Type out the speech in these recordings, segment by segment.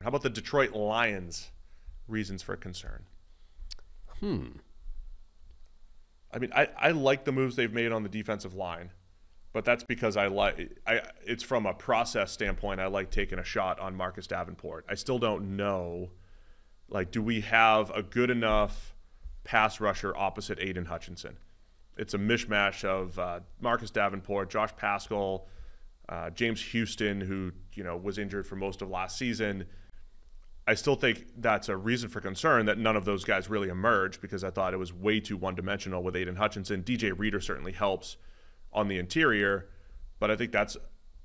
How about the Detroit Lions? Reasons for concern. I mean, I like the moves they've made on the defensive line, but that's because it's from a process standpoint. I like taking a shot on Marcus Davenport. I still don't know, like, do we have a good enough pass rusher opposite Aiden Hutchinson? It's a mishmash of Marcus Davenport, Josh Paschal, James Houston, who was injured for most of last season. I still think that's a reason for concern that none of those guys really emerged, because I thought it was way too one-dimensional with Aiden Hutchinson. DJ Reader certainly helps on the interior, but I think that's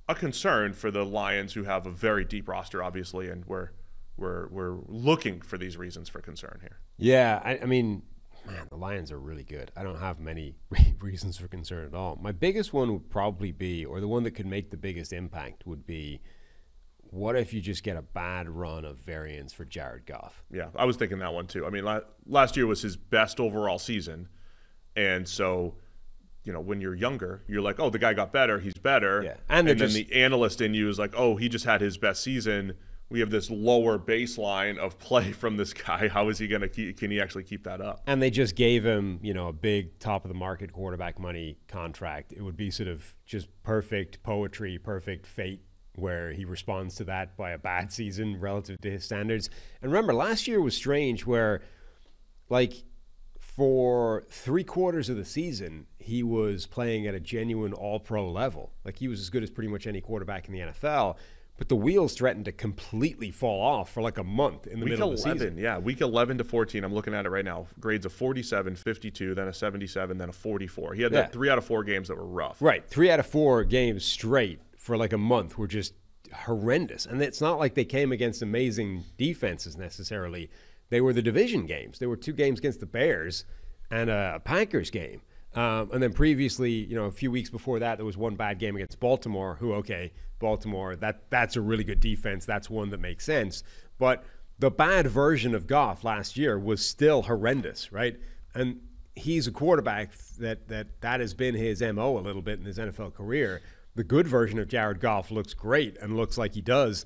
a concern for the Lions, who have a very deep roster, obviously, and we're looking for these reasons for concern here. Yeah, I mean, man, the Lions are really good. I don't have many reasons for concern at all. My biggest one would probably be, or the one that could make the biggest impact would be, what if you just get a bad run of variance for Jared Goff? Yeah, I was thinking that one too. I mean, last year was his best overall season. And so, when you're younger, you're like, oh, the guy got better, he's better. Yeah. And then the analyst in you is like, oh, he just had his best season. We have this lower baseline of play from this guy. How is he going to can he actually keep that up? And they just gave him, a big top-of-the-market quarterback money contract. It would be sort of just perfect poetry, perfect fate, where he responds to that by a bad season relative to his standards. And remember, last year was strange where, like, for 3/4 of the season, he was playing at a genuine all-pro level. Like, he was as good as pretty much any quarterback in the NFL. But the wheels threatened to completely fall off for like a month in the middle of the season. Yeah, week 11 to 14, I'm looking at it right now. Grades of 47, 52, then a 77, then a 44. He had that 3 out of 4 games that were rough. Right, 3 out of 4 games straight for like a month were just horrendous. And it's not like they came against amazing defenses necessarily. They were the division games. There were 2 games against the Bears and a Packers game. And then previously, a few weeks before that, there was one bad game against Baltimore, Baltimore, that's a really good defense. That's one that makes sense. But the bad version of Goff last year was still horrendous, right? And he's a quarterback that has been his MO a little bit in his NFL career. The good version of Jared Goff looks great and looks like he does,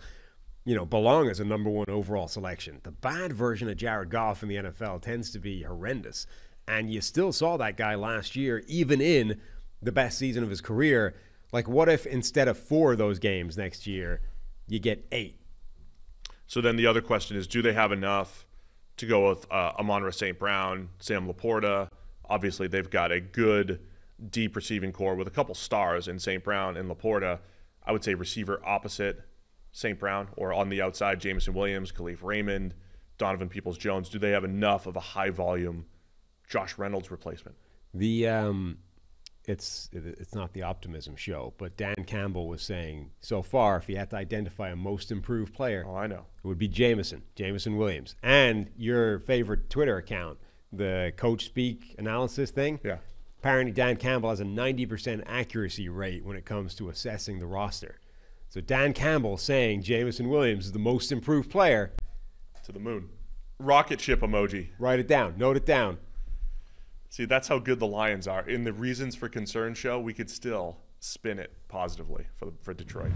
belong as a number 1 overall selection. The bad version of Jared Goff in the NFL tends to be horrendous. And you still saw that guy last year, even in the best season of his career. Like, what if instead of 4 of those games next year, you get 8? So then the other question is, do they have enough to go with Amon-Ra St. Brown, Sam Laporta? Obviously, they've got a good deep receiving core with a couple stars in St. Brown and Laporta. I would say receiver opposite St. Brown, or on the outside, Jameson Williams, Khalif Raymond, Donovan Peoples-Jones. Do they have enough of a high-volume Josh Reynolds replacement? It's not the optimism show, but Dan Campbell was saying, so far, if he had to identify a most improved player, I know, it would be Jameson Williams. And your favorite Twitter account, the Coach Speak analysis thing. Yeah. Apparently Dan Campbell has a 90% accuracy rate when it comes to assessing the roster. So Dan Campbell saying Jameson Williams is the most improved player. To the moon. Rocket ship emoji. Write it down. Note it down. See, that's how good the Lions are. In the Reasons for Concern show, we could still spin it positively for Detroit.